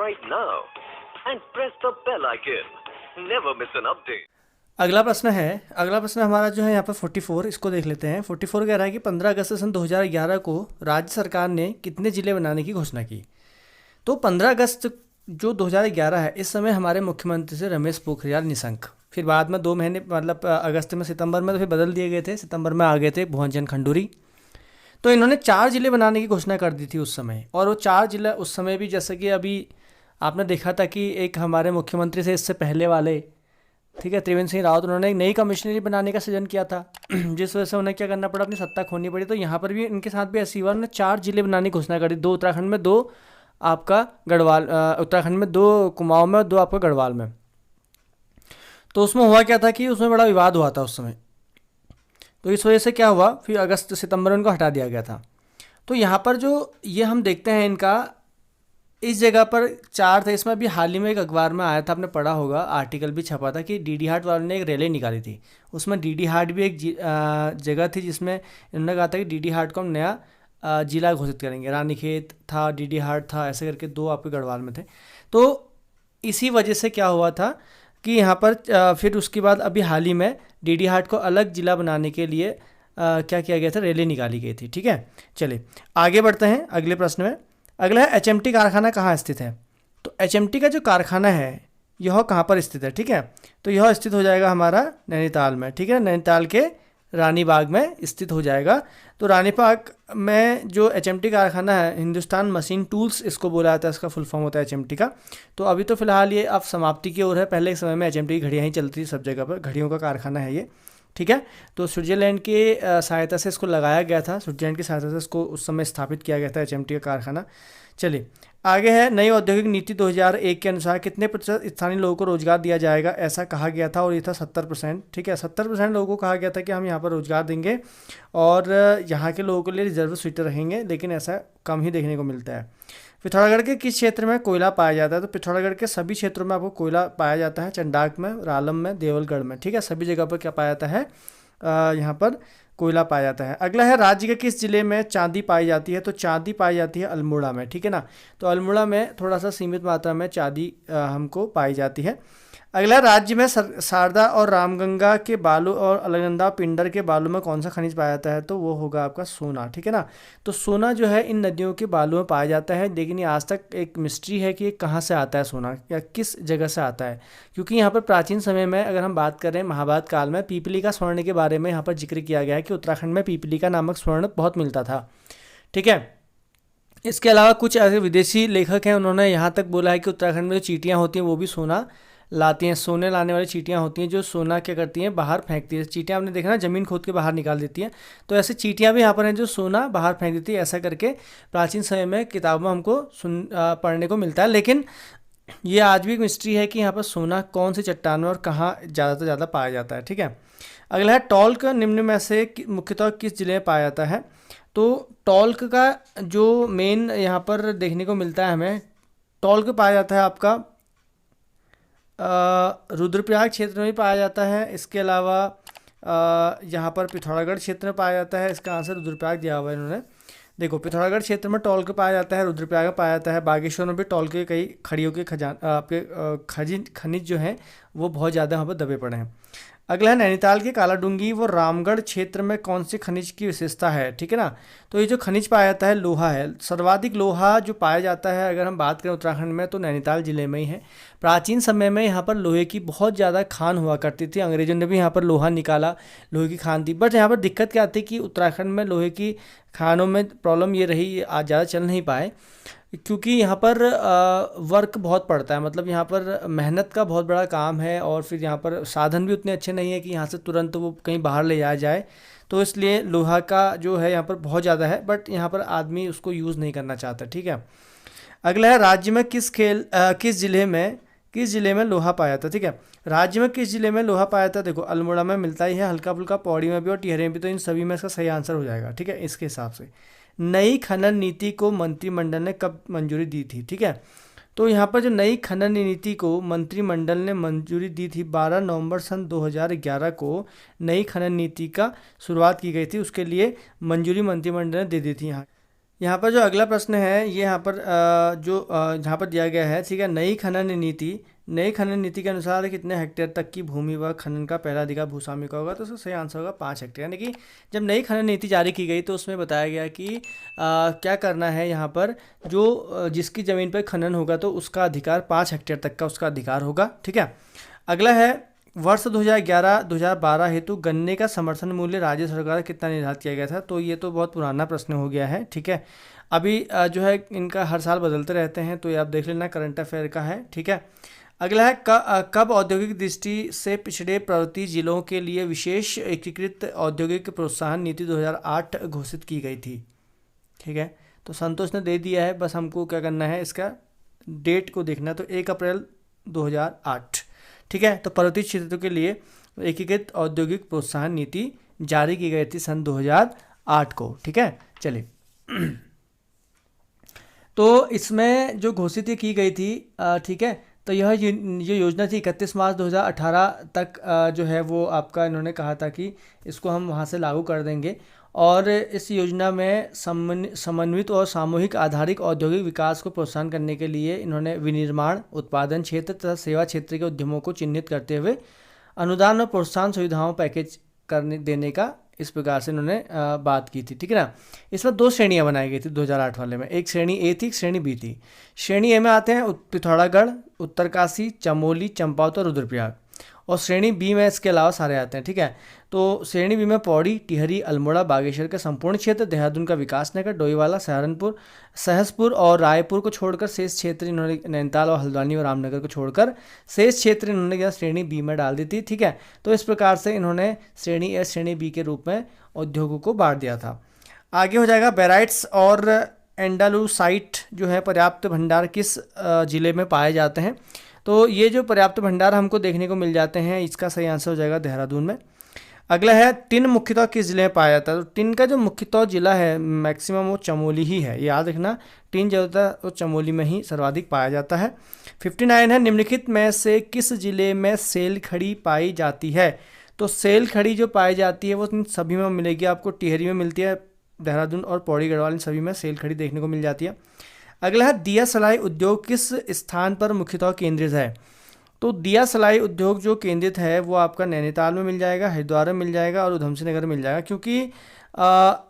right now and press the bell icon. Never miss an update. अगला प्रश्न हमारा जो है यहाँ पर 44, इसको देख लेते हैं। 44 कह रहा है कि 15 अगस्त सन 2011 को राज्य सरकार ने कितने ज़िले बनाने की घोषणा की। तो 15 अगस्त जो 2011 है, इस समय हमारे मुख्यमंत्री से रमेश पोखरियाल निशंक, फिर बाद में 2 महीने मतलब अगस्त में, सितंबर में तो फिर बदल दिए गए थे, सितंबर में आ गए थे भुवन चंद खंडूरी। तो इन्होंने 4 ज़िले बनाने की घोषणा कर दी थी उस समय। और वो 4 ज़िले उस समय भी, जैसे कि अभी आपने देखा था कि एक हमारे मुख्यमंत्री से इससे पहले वाले, ठीक है, त्रिवेंद्र सिंह रावत, उन्होंने एक नई कमिश्नरी बनाने का सृजन किया था जिस वजह से उन्हें क्या करना पड़ा, अपनी सत्ता खोनी पड़ी। तो यहाँ पर भी इनके साथ भी ऐसी हुआ, उन्होंने 4 ज़िले बनाने की घोषणा कर दी। 2 उत्तराखंड में, 2 आपका गढ़वाल, उत्तराखंड में 2 कुमाऊं में और 2 आपका गढ़वाल में। तो उसमें हुआ क्या था कि उसमें बड़ा विवाद हुआ था उस समय। तो इस वजह से क्या हुआ, फिर अगस्त सितंबर में उनको हटा दिया गया था। तो यहाँ पर जो ये हम देखते हैं इनका, इस जगह पर 4 थे। इसमें अभी हाल ही में एक अखबार में आया था, आपने पढ़ा होगा, आर्टिकल भी छपा था कि डीडी हाट वालों ने एक रैली निकाली थी। उसमें डीडी हाट भी एक जगह थी जिसमें इन्होंने कहा था कि डीडी हाट को हम नया जिला घोषित करेंगे। रानीखेत था, डीडी हाट था, ऐसे करके 2 आपके गढ़वाल में थे। तो इसी वजह से क्या हुआ था कि यहाँ पर फिर उसके बाद अभी हाल ही में डीडी हाट को अलग ज़िला बनाने के लिए क्या किया गया था, रैली निकाली गई थी। ठीक है, चलिए आगे बढ़ते हैं अगले प्रश्न में। अगला है एचएमटी कारखाना कहाँ स्थित है। तो एचएमटी का जो कारखाना है यह कहाँ पर स्थित है। ठीक है, तो यह स्थित हो जाएगा हमारा नैनीताल में। ठीक है, नैनीताल के रानी बाग में स्थित हो जाएगा। तो रानी बाग में जो एचएमटी कारखाना है, हिंदुस्तान मशीन टूल्स इसको बोला जाता है, इसका फुल फॉर्म होता है एचएमटी का। तो अभी तो फिलहाल ये अब समाप्ति की ओर है। पहले एक समय में एचएमटी की घड़ियाँ ही चलती थी सब जगह पर, घड़ियों का कारखाना है ये। ठीक है, तो स्विट्जरलैंड की सहायता से इसको लगाया गया था, स्विट्जरलैंड की सहायता से इसको उस समय स्थापित किया गया था एचएमटी का कारखाना। चलिए आगे है, नई औद्योगिक नीति 2001 के अनुसार कितने प्रतिशत स्थानीय लोगों को रोजगार दिया जाएगा, ऐसा कहा गया था। और ये था 70%। ठीक है, 70% लोगों को कहा गया था कि हम यहाँ पर रोजगार देंगे और यहाँ के लोगों के लिए रिजर्व सीटें रहेंगे, लेकिन ऐसा कम ही देखने को मिलता है। पिथौरागढ़ के किस क्षेत्र में कोयला पाया जाता है। तो पिथौरागढ़ के सभी क्षेत्रों में आपको कोयला पाया जाता है, चंडाक में, रालम में, देवलगढ़ में। ठीक है, सभी जगह पर क्या पाया जाता है, यहाँ पर कोयला पाया जाता है। अगला है, राज्य के किस जिले में चांदी पाई जाती है। तो चांदी पाई जाती है अल्मोड़ा में। ठीक है ना, तो अल्मोड़ा में थोड़ा सा सीमित मात्रा में चांदी हमको पाई जाती है। अगला, राज्य में शारदा और रामगंगा के बालू और अलकनंदा पिंडर के बालू में कौन सा खनिज पाया जाता है। तो वो होगा आपका सोना। ठीक है ना, तो सोना जो है इन नदियों के बालू में पाया जाता है, लेकिन ये आज तक एक मिस्ट्री है कि कहाँ से आता है सोना, या किस जगह से आता है। क्योंकि यहाँ पर प्राचीन समय में अगर हम बात करें, महाभारत काल में पीपली का स्वर्ण के बारे में यहाँ पर जिक्र किया गया है कि उत्तराखंड में पीपली का नामक स्वर्ण बहुत मिलता था। ठीक है, इसके अलावा कुछ ऐसे विदेशी लेखक हैं, उन्होंने यहाँ तक बोला है कि उत्तराखंड में जो चींटियाँ होती हैं वो भी सोना लाती हैं। सोने लाने वाली चींटियाँ होती हैं जो सोना क्या करती हैं, बाहर फेंकती है। चींटियाँ आपने देखा ना, ज़मीन खोद के बाहर निकाल देती हैं। तो ऐसे चींटियाँ भी यहाँ पर हैं जो सोना बाहर फेंक देती है। ऐसा करके प्राचीन समय में किताबों में हमको पढ़ने को मिलता है। लेकिन ये आज भी एक मिस्ट्री है कि यहाँ पर सोना कौन सी चट्टान में और कहाँ ज़्यादा से ज़्यादा पाया जाता है। ठीक है, अगला है, टॉल्क निम्न में से मुख्यतः किस जिले में पाया जाता है। तो टॉल्क का जो मेन यहाँ पर देखने को मिलता है हमें, टॉल्क पाया जाता है आपका रुद्रप्रयाग क्षेत्र में भी पाया जाता है। इसके अलावा यहाँ पर पिथौरागढ़ क्षेत्र में पाया जाता है। इसका आंसर रुद्रप्रयाग दिया हुआ है इन्होंने। देखो, पिथौरागढ़ क्षेत्र में टॉल्क पाया जाता है, रुद्रप्रयाग में पाया जाता है। बागेश्वर में भी टॉल्क के कई खड़ियों के आपके खनिज जो हैं वो बहुत ज़्यादा वहाँ पर दबे पड़े हैं। अगला है, नैनीताल के कालाडूंगी व रामगढ़ क्षेत्र में कौन सी खनिज की विशेषता है। ठीक है ना, तो ये जो खनिज पाया जाता है लोहा है। सर्वाधिक लोहा जो पाया जाता है अगर हम बात करें उत्तराखंड में, तो नैनीताल जिले में ही है। प्राचीन समय में यहाँ पर लोहे की बहुत ज़्यादा खान हुआ करती थी, अंग्रेजों ने भी यहाँ पर लोहा निकाला, लोहे की खान थी। बट यहाँ पर दिक्कत क्या आती कि उत्तराखंड में लोहे की खानों में प्रॉब्लम ये रही, आज ज़्यादा चल नहीं पाए क्योंकि यहाँ पर वर्क बहुत पड़ता है, मतलब यहाँ पर मेहनत का बहुत बड़ा काम है। और फिर यहाँ पर साधन भी उतने अच्छे नहीं है कि यहाँ से तुरंत वो कहीं बाहर ले जाया जाए। तो इसलिए लोहा का जो है यहाँ पर बहुत ज़्यादा है, बट यहाँ पर आदमी उसको यूज़ नहीं करना चाहता। ठीक है, अगला है, राज्य में किस जिले में लोहा पाया था। ठीक है, राज्य में किस जिले में लोहा पाया था। देखो, अल्मोड़ा में मिलता ही है, हल्का फुल्का पौड़ी में भी और टिहरे में भी। तो इन सभी में इसका सही आंसर हो जाएगा। ठीक है, इसके हिसाब से नई खनन नीति को मंत्रिमंडल ने कब मंजूरी दी थी। ठीक है, तो यहाँ पर जो नई खनन नीति को मंत्रिमंडल ने मंजूरी दी थी 12 नवंबर सन 2011 को नई खनन नीति का शुरुआत की गई थी, उसके लिए मंजूरी मंत्रिमंडल ने दे दी थी। यहाँ पर जो अगला प्रश्न है ये यहाँ पर यहाँ पर दिया गया है, ठीक है। नई खनन नीति के अनुसार कितने हेक्टेयर तक की भूमि व खनन का पहला अधिकार भूस्वामी का होगा, तो उसका सही आंसर होगा 5 हेक्टेयर। यानी कि जब नई खनन नीति जारी की गई तो उसमें बताया गया कि क्या करना है, यहाँ पर जो जिसकी ज़मीन पर खनन होगा तो उसका अधिकार 5 हेक्टेयर तक का उसका अधिकार होगा, ठीक है। अगला है वर्ष 2011-2012 हेतु गन्ने का समर्थन मूल्य राज्य सरकार द्वारा कितना निर्धारित किया गया था, तो ये तो बहुत पुराना प्रश्न हो गया है, ठीक है। अभी जो है इनका हर साल बदलते रहते हैं, तो ये आप देख लेना, करंट अफेयर का है, ठीक है। अगला है कब औद्योगिक दृष्टि से पिछड़े पर्वतीय जिलों के लिए विशेष एकीकृत औद्योगिक प्रोत्साहन नीति 2008 घोषित की गई थी, ठीक है। तो संतोष ने दे दिया है, बस हमको क्या करना है, इसका डेट को देखना है, तो 1 अप्रैल 2008, ठीक है। तो पर्वतीय क्षेत्रों के लिए एकीकृत औद्योगिक प्रोत्साहन नीति जारी की गई थी सन 2008 को, ठीक है। चलिए तो इसमें जो घोषित की गई थी, ठीक है, तो यह जो योजना थी 31 मार्च 2018 तक जो है वो आपका इन्होंने कहा था कि इसको हम वहाँ से लागू कर देंगे। और इस योजना में समन्वित और सामूहिक आधारित औद्योगिक विकास को प्रोत्साहन करने के लिए इन्होंने विनिर्माण, उत्पादन क्षेत्र तथा सेवा क्षेत्र के उद्यमों को चिन्हित करते हुए अनुदान और प्रोत्साहन सुविधाओं पैकेज देने का इस प्रकार से इन्होंने बात की थी, ठीक है ना। इसमें 2 श्रेणियां बनाई गई थी 2008 वाले में, एक श्रेणी ए थी, एक श्रेणी बी थी। श्रेणी ए में आते हैं पिथौरागढ़, उत्तरकाशी, चमोली, चंपावत और रुद्रप्रयाग, और श्रेणी बी में इसके अलावा सारे आते हैं, ठीक है। तो श्रेणी बी में पौड़ी, टिहरी, अल्मोड़ा, बागेश्वर का संपूर्ण क्षेत्र, देहरादून का विकास नगर, डोईवाला, सहारनपुर, सहसपुर और रायपुर को छोड़कर शेष क्षेत्र इन्होंने, नैनीताल और हल्द्वानी और रामनगर को छोड़कर शेष क्षेत्र इन्होंने श्रेणी बी में डाल दी थी, ठीक है। तो इस प्रकार से इन्होंने श्रेणी ए श्रेणी बी के रूप में उद्योगों को बांट दिया था। आगे हो जाएगा बेराइट्स और एंडालुसाइट जो है पर्याप्त भंडार किस जिले में पाए जाते हैं, तो ये जो पर्याप्त भंडार हमको देखने को मिल जाते हैं, इसका सही आंसर हो जाएगा देहरादून में। अगला है टिन मुख्यतः किस जिले में पाया जाता है, तो टिन का जो मुख्यतः जिला है मैक्सिमम वो चमोली ही है, याद रखना, टिन जो होता है वो चमोली में ही सर्वाधिक पाया जाता है। 59 है निम्नलिखित में से किस जिले में सेल खड़ी पाई जाती है, तो सेल खड़ी जो पाई जाती है वो सभी में मिलेगी आपको, टिहरी में मिलती है, देहरादून और पौड़ी गढ़वाल इन सभी में सेल खड़ी देखने को मिल जाती है। अगला है दिया सलाई उद्योग किस स्थान पर मुख्यतः केंद्रित है, तो दिया सलाई उद्योग जो केंद्रित है वो आपका नैनीताल में मिल जाएगा, हरिद्वार में मिल जाएगा और उधमसिंह नगर में मिल जाएगा। क्योंकि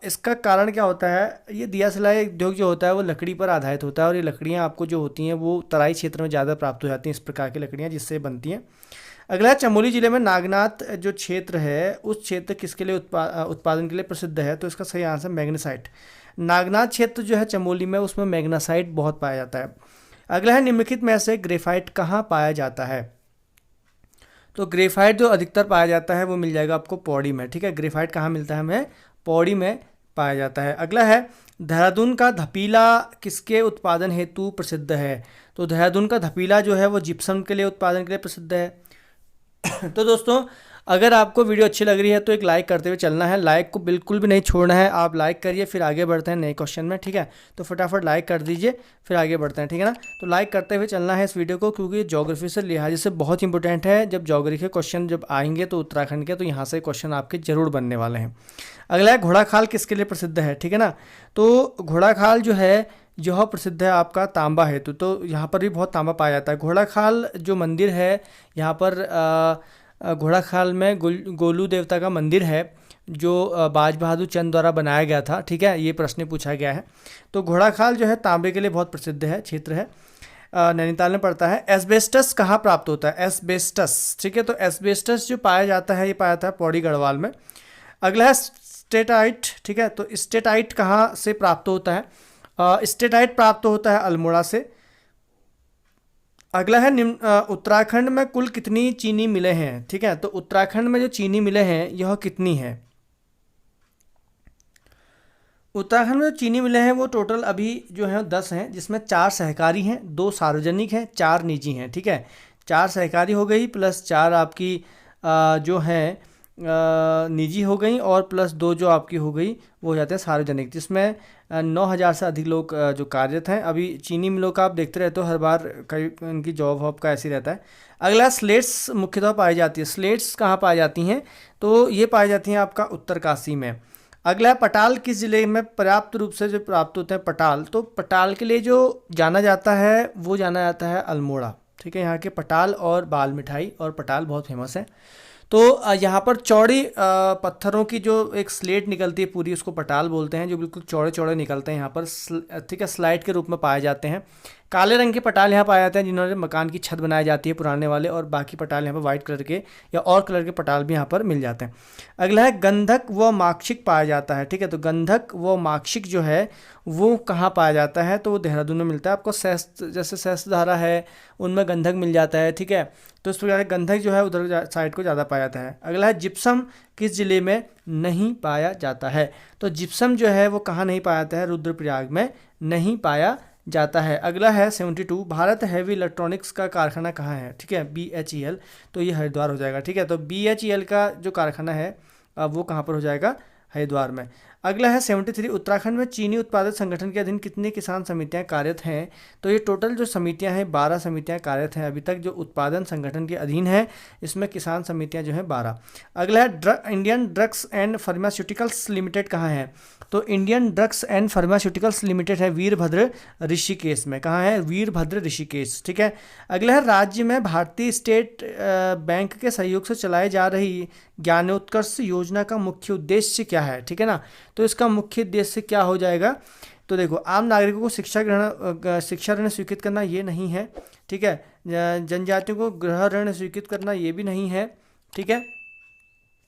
इसका कारण क्या होता है, ये दिया सलाई उद्योग जो होता है वो लकड़ी पर आधारित होता है, और ये लकड़ियाँ आपको जो होती हैं वो तराई क्षेत्र में ज़्यादा प्राप्त हो जाती हैं, इस प्रकार की लकड़ियाँ जिससे बनती हैं। अगला है चमोली जिले में नागनाथ जो क्षेत्र है उस क्षेत्र किसके लिए उत्पादन के लिए प्रसिद्ध है, तो इसका सही आंसर मैग्नेसाइट। नागनाथ क्षेत्र जो है चमोली में उसमें मैग्नेसाइट बहुत पाया जाता है। अगला है निम्नलिखित में से ग्रेफाइट कहाँ पाया जाता है, तो ग्रेफाइट जो अधिकतर पाया जाता है वो मिल जाएगा आपको पौड़ी में, ठीक है। ग्रेफाइट कहाँ मिलता है, हमें पौड़ी में पाया जाता है। अगला है देहरादून का धपीला किसके उत्पादन हेतु प्रसिद्ध है, तो देहरादून का धपीला जो है वो जिप्सम के लिए उत्पादन के लिए प्रसिद्ध है। तो दोस्तों अगर आपको वीडियो अच्छी लग रही है तो एक लाइक करते हुए चलना है, लाइक को बिल्कुल भी नहीं छोड़ना है, आप लाइक करिए फिर आगे बढ़ते हैं नए क्वेश्चन में, ठीक है। तो फटाफट लाइक कर दीजिए फिर आगे बढ़ते हैं, ठीक है ना। तो लाइक करते हुए चलना है इस वीडियो को, क्योंकि ज्योग्राफी से लिहाज से बहुत इंपॉर्टेंट है। जब ज्योग्राफी के क्वेश्चन जब आएंगे तो उत्तराखंड के, तो यहाँ से क्वेश्चन आपके जरूर बनने वाले हैं। अगला है घोड़ाखाल किसके लिए प्रसिद्ध है, ठीक है ना। तो घोड़ाखाल जो है यह प्रसिद्ध है आपका तांबा हेतु, तो यहाँ पर भी बहुत तांबा पाया जाता है। घोड़ाखाल जो मंदिर है यहाँ पर घोड़ाखाल में गोलू देवता का मंदिर है जो बाज बहादुर चंद द्वारा बनाया गया था, ठीक है। ये प्रश्न पूछा गया है। तो घोड़ाखाल जो है तांबे के लिए बहुत प्रसिद्ध है, क्षेत्र है, नैनीताल में पड़ता है। एस्बेस्टस कहाँ प्राप्त होता है, एस्बेस्टस, ठीक है। तो एस्बेस्टस जो पाया जाता है ये पाया जाता है पौड़ी गढ़वाल में। अगला है स्टेटाइट, ठीक है। तो स्टेटाइट कहाँ से प्राप्त होता है, स्टेटाइट प्राप्त होता है अल्मोड़ा से। अगला है उत्तराखंड में कुल कितनी चीनी मिलें हैं, ठीक है। तो उत्तराखंड में जो चीनी मिलें हैं यह कितनी है, उत्तराखंड में जो चीनी मिलें हैं वो टोटल अभी जो है 10 हैं, जिसमें 4 सहकारी हैं, 2 सार्वजनिक हैं, 4 निजी हैं, ठीक है। 4 सहकारी हो गई प्लस 4 आपकी जो हैं निजी हो गई, और प्लस 2 जो आपकी हो गई वो हो जाते हैं सार्वजनिक, जिसमें 9,000 से अधिक लोग जो कार्यरत हैं। अभी चीनी मिलों का आप देखते रहते हो हर बार, कई उनकी जॉब वॉब का ऐसे ही रहता है। अगला स्लेट्स मुख्यतः पाई जाती है, स्लेट्स कहाँ पाई जाती हैं, तो ये पाई जाती हैं आपका उत्तरकाशी में। अगला है पटाल किस जिले में पर्याप्त रूप से जो प्राप्त होते हैं पटाल, तो पटाल के लिए जो जाना जाता है वो जाना जाता है अल्मोड़ा। ठीक है, यहाँ के पटाल और बाल मिठाई और पटाल बहुत फेमस है। तो यहाँ पर चौड़ी पत्थरों की जो एक स्लेट निकलती है पूरी, उसको पटाल बोलते हैं, जो बिल्कुल चौड़े चौड़े निकलते हैं यहाँ पर ठीक है, स्लाइड के रूप में पाए जाते हैं। काले रंग के पटाल यहाँ पाए जाते हैं जिन्होंने मकान की छत बनाई जाती है पुराने वाले, और बाकी पटाल यहाँ पर वाइट कलर के या और कलर के पटाल भी यहाँ पर मिल जाते हैं। अगला है गंधक व माक्षिक पाया जाता है। ठीक है, तो गंधक व माक्षिक जो है वो कहाँ पाया जाता है, तो वो देहरादून में मिलता है। आपको जैसे सहस्त्रधारा है उनमें गंधक मिल जाता है। ठीक है, तो इस प्रकार गंधक जो है उधर साइड को ज़्यादा पाया जाता है। अगला है जिप्सम किस जिले में नहीं पाया जाता है, तो जिप्सम जो है वो कहाँ नहीं पाया जाता है, रुद्रप्रयाग में नहीं पाया जाता है। अगला है 72, भारत हैवी इलेक्ट्रॉनिक्स का कारखाना कहाँ है। ठीक है, BHEL, तो ये हरिद्वार हो जाएगा। ठीक है, तो BHEL का जो कारखाना है वो कहाँ पर हो जाएगा, हरिद्वार में। अगला है 73, उत्तराखंड में चीनी उत्पादक संगठन के अधीन कितनी किसान समितियां कार्यरत हैं, तो ये टोटल जो समितियां हैं 12 समितियां कार्यरत हैं अभी तक जो उत्पादन संगठन के अधीन है, इसमें किसान समितियां जो हैं 12। अगला है Indian drugs and pharmaceuticals limited कहाँ है, तो Indian drugs and pharmaceuticals limited है वीरभद्र ऋषिकेश में। कहाँ है, वीरभद्र ऋषिकेश। ठीक है, अगला है राज्य में भारतीय स्टेट बैंक के सहयोग से चलाई जा रही ज्ञानोत्कर्ष योजना का मुख्य उद्देश्य क्या है। ठीक है ना, तो इसका मुख्य उद्देश्य क्या हो जाएगा, तो देखो आम नागरिकों को शिक्षा ऋण स्वीकृत करना ये नहीं है। ठीक है, जनजातियों को गृह ऋण स्वीकृत करना ये भी नहीं है। ठीक है,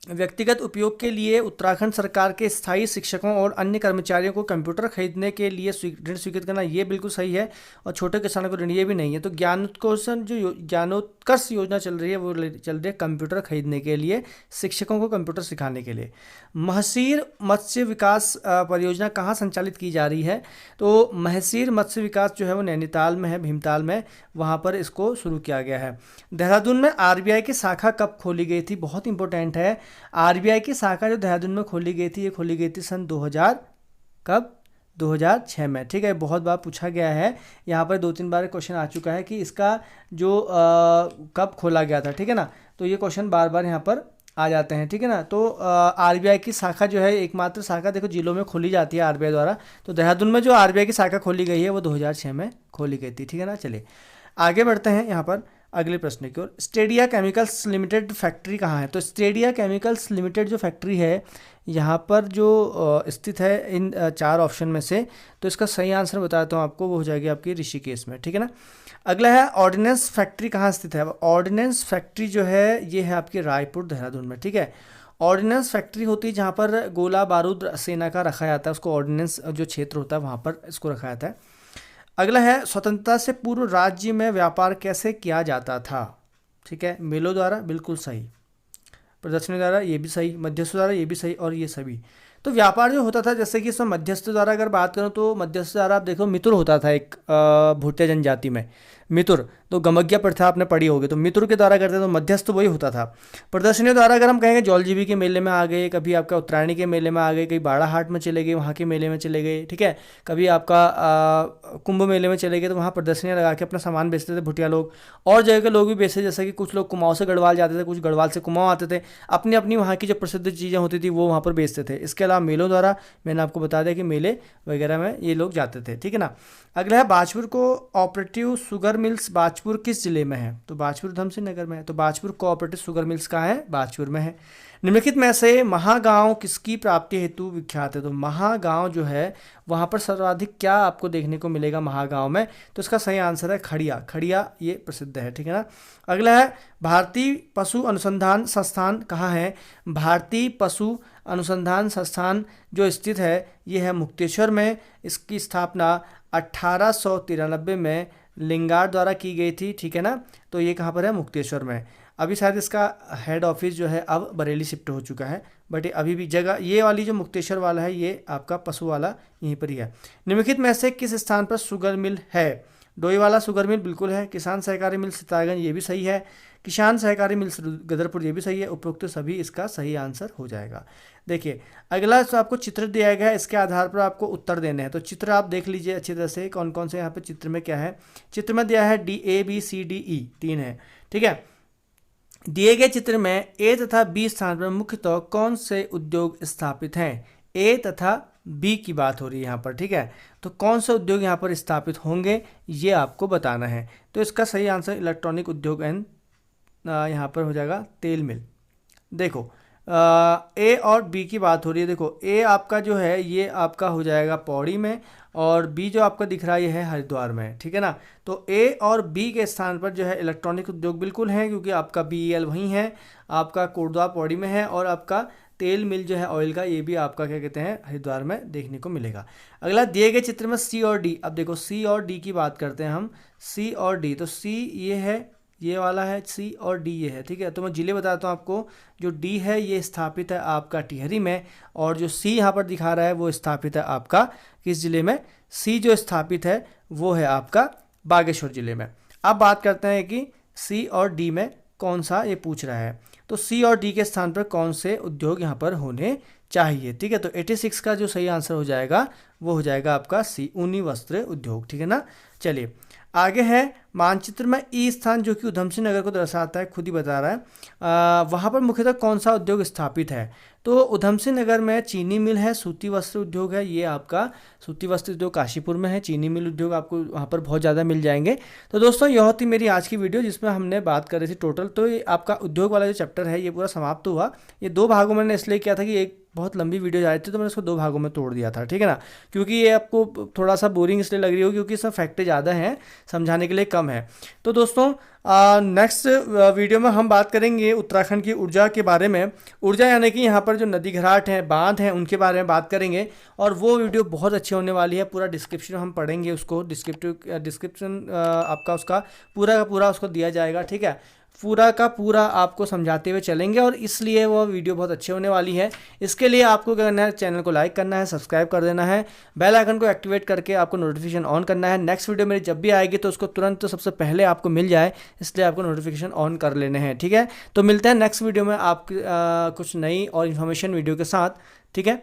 व्यक्तिगत उपयोग के लिए उत्तराखंड सरकार के स्थायी शिक्षकों और अन्य कर्मचारियों को कंप्यूटर खरीदने के लिए ऋण स्वीकृत करना ये बिल्कुल सही है, और छोटे किसानों को ऋण ये भी नहीं है। तो ज्ञानोत्कर्ष योजना चल रही है वो चल रही है कंप्यूटर खरीदने के लिए, शिक्षकों को कंप्यूटर सिखाने के लिए। महसीर मत्स्य विकास परियोजना कहाँ संचालित की जा रही है, तो महसीर मत्स्य विकास जो है वो नैनीताल में है, भीमताल में, वहाँ पर इसको शुरू किया गया है। देहरादून में RBI की शाखा कब खोली गई थी, बहुत इंपॉर्टेंट है। RBI की शाखा जो देहरादून में खोली गई थी, ये खोली गई थी सन 2000 कब, 2006 में। ठीक है, बहुत बार पूछा गया है, यहाँ पर 2-3 बार क्वेश्चन आ चुका है कि इसका जो कब खोला गया था। ठीक है ना, तो ये क्वेश्चन बार बार यहाँ पर आ जाते हैं। ठीक है ना, तो RBI की शाखा जो है, एकमात्र शाखा देखो जिलों में खोली जाती है RBI द्वारा, तो देहरादून में जो RBI की शाखा खोली गई है वो 2006 में खोली गई थी। ठीक है ना, चलिए आगे बढ़ते हैं यहाँ पर अगले प्रश्न की ओर। स्टेडिया केमिकल्स लिमिटेड फैक्ट्री कहाँ है, तो स्टेडिया केमिकल्स लिमिटेड जो फैक्ट्री है यहाँ पर जो स्थित है इन 4 ऑप्शन में से, तो इसका सही आंसर बताता हूँ आपको, वो हो जाएगी आपकी ऋषिकेश में। ठीक है ना, अगला है ऑर्डिनेंस फैक्ट्री कहाँ स्थित है। ऑर्डिनेंस फैक्ट्री जो है ये है आपकी रायपुर देहरादून में। ठीक है, ऑर्डिनेंस फैक्ट्री होती है जहाँ पर गोला बारूद सेना का रखा जाता है, उसको ऑर्डिनेंस जो क्षेत्र होता है वहाँ पर इसको रखा जाता है। अगला है स्वतंत्रता से पूर्व राज्य में व्यापार कैसे किया जाता था। ठीक है, मेलों द्वारा, बिल्कुल सही, प्रदर्शनी द्वारा ये भी सही, मध्यस्थों द्वारा ये भी सही, और ये सभी। तो व्यापार जो होता था, जैसे कि इसमें मध्यस्थ द्वारा अगर बात करूं तो मध्यस्थ द्वारा आप देखो मितुर होता था एक भूटिया जनजाति में, मितुर, तो गमग्या प्रथा आपने पढ़ी होगी, तो मितुर के द्वारा करते तो मध्यस्थ वही होता था। प्रदर्शनी द्वारा अगर हम कहेंगे जौलजीबी के मेले में आ गए, कभी आपका उत्तरायणी के मेले में आ गए, कभी बाड़ा हाट में चले गए, वहाँ के मेले में चले गए। ठीक है, कभी आपका कुंभ मेले में चले गए, तो वहाँ प्रदर्शनियाँ लगा के अपना सामान बेचते थे भुटिया लोग, और जगह के लोग भी बेचते, जैसे कि कुछ लोग कुमाऊँ से गढ़वाल जाते थे, कुछ गढ़वाल से कुमाऊँ आते थे, अपनी अपनी वहाँ की जो प्रसिद्ध चीज़ें होती थी वो वहाँ पर बेचते थे। इसके अलावा मेलों द्वारा मैंने आपको बता दिया कि मेले वगैरह में ये लोग जाते थे। ठीक है ना, अगला है Bajpur co operative sugar mills Bajpur किस जिले में है, तो बाजपुर उधमसिंह नगर में है। तो बाजपुर कोऑपरेटिव शुगर मिल्स कहाँ है, बाजपुर में है। निम्नलिखित में से महागांव किसकी प्राप्ति हेतु विख्यात है, तो महागांव जो है वहाँ पर सर्वाधिक क्या आपको देखने को मिलेगा महागांव में, तो इसका सही आंसर है खड़िया, खड़िया ये प्रसिद्ध है। ठीक है ना, अगला है भारतीय पशु अनुसंधान संस्थान कहाँ है। भारतीय पशु अनुसंधान संस्थान जो स्थित है ये है मुक्तेश्वर में। इसकी स्थापना 1893 में लिंगार द्वारा की गई थी। ठीक है ना, तो ये कहाँ पर है, मुक्तेश्वर में। अभी शायद इसका हेड ऑफिस जो है अब बरेली शिफ्ट हो चुका है, बट अभी भी जगह ये वाली जो मुक्तेश्वर वाला है ये आपका पशु वाला यहीं पर ही है। निम्नलिखित में से किस स्थान पर शुगर मिल है, डोईवाला शुगर मिल बिल्कुल है, किसान सहकारी मिल सितारगंज ये भी सही है, किसान सहकारी मिल गदरपुर ये भी सही है, उपरोक्त सभी इसका सही आंसर हो जाएगा। देखिए अगला तो आपको चित्र दिया गया है, इसके आधार पर आपको उत्तर देने हैं। तो चित्र आप देख लीजिए अच्छी तरह से कौन कौन से यहाँ पे चित्र में क्या है। चित्र में दिया है DABCDE 3 है। ठीक है, दिए गए चित्र में ए तथा बी स्थान पर मुख्यतः कौन से उद्योग स्थापित हैं। ए तथा बी की बात हो रही है यहाँ पर, ठीक है। तो कौन से उद्योग यहाँ पर स्थापित होंगे ये आपको बताना है। तो इसका सही आंसर इलेक्ट्रॉनिक उद्योग एंड यहाँ पर हो जाएगा तेल मिल। देखो ए और बी की बात हो रही है। देखो ए आपका जो है ये आपका हो जाएगा पौड़ी में, और बी जो आपका दिख रहा है ये है हरिद्वार में, ठीक है ना। तो ए और बी के स्थान पर जो है इलेक्ट्रॉनिक उद्योग बिल्कुल है, क्योंकि आपका BEL वहीं है, आपका कोटद्वार पौड़ी में है, और आपका तेल मिल जो है ऑयल का ये भी आपका क्या कहते हैं हरिद्वार में देखने को मिलेगा। अगला दिए गए चित्र में सी और डी। अब देखो सी और डी की बात करते हैं हम, सी और डी। तो सी ये है, ये वाला है सी, और डी ये है, ठीक है। तो मैं जिले बताता हूँ आपको। जो डी है ये स्थापित है आपका टिहरी में, और जो सी यहाँ पर दिखा रहा है वो स्थापित है आपका किस जिले में, सी जो स्थापित है वो है आपका बागेश्वर जिले में। अब बात करते हैं कि सी और डी में कौन सा ये पूछ रहा है। तो सी और डी के स्थान पर कौन से उद्योग यहाँ पर होने चाहिए, ठीक है। तो 86 का जो सही आंसर हो जाएगा वो हो जाएगा आपका सी, ऊनी वस्त्र उद्योग, ठीक है ना। चलिए आगे है मानचित्र में ई स्थान जो कि उधम सिंह नगर को दर्शाता है, खुद ही बता रहा है। वहाँ पर मुख्यतः कौन सा उद्योग स्थापित है। तो उधम सिंह नगर में चीनी मिल है, सूती वस्त्र उद्योग है, ये आपका सूती वस्त्र उद्योग काशीपुर में है, चीनी मिल उद्योग आपको वहाँ पर बहुत ज़्यादा मिल जाएंगे। तो दोस्तों यह थी मेरी आज की वीडियो जिसमें हमने बात कर रही थी टोटल। तो ये आपका उद्योग वाला जो चैप्टर है ये पूरा समाप्त हुआ। ये 2 भागों में मैंने इसलिए किया था कि एक बहुत लंबी वीडियो जा रही थी तो मैंने इसको 2 भागों में तोड़ दिया था, ठीक है ना। क्योंकि ये आपको थोड़ा सा बोरिंग इसलिए लग रही होगी क्योंकि इसमें फैक्ट ज़्यादा हैं, समझाने के लिए कम है। तो दोस्तों नेक्स्ट वीडियो में हम बात करेंगे उत्तराखंड की ऊर्जा के बारे में। ऊर्जा यानी कि यहाँ पर जो नदी घाट हैं, बांध हैं, उनके बारे में बात करेंगे, और वो वीडियो बहुत अच्छी होने वाली है। पूरा डिस्क्रिप्शन हम पढ़ेंगे, उसको डिस्क्रिप्शन आपका उसका पूरा का पूरा उसको दिया जाएगा, ठीक है। पूरा का पूरा आपको समझाते हुए चलेंगे, और इसलिए वो वीडियो बहुत अच्छी होने वाली है। इसके लिए आपको क्या करना है, चैनल को लाइक करना है, सब्सक्राइब कर देना है, बेल आइकन को एक्टिवेट करके आपको नोटिफिकेशन ऑन करना है। नेक्स्ट वीडियो मेरी जब भी आएगी तो उसको तुरंत तो सबसे पहले आपको मिल जाए, इसलिए आपको नोटिफिकेशन ऑन कर लेने हैं, ठीक है। तो मिलते हैं नेक्स्ट वीडियो में आप कुछ नई और इन्फॉर्मेशन वीडियो के साथ, ठीक है।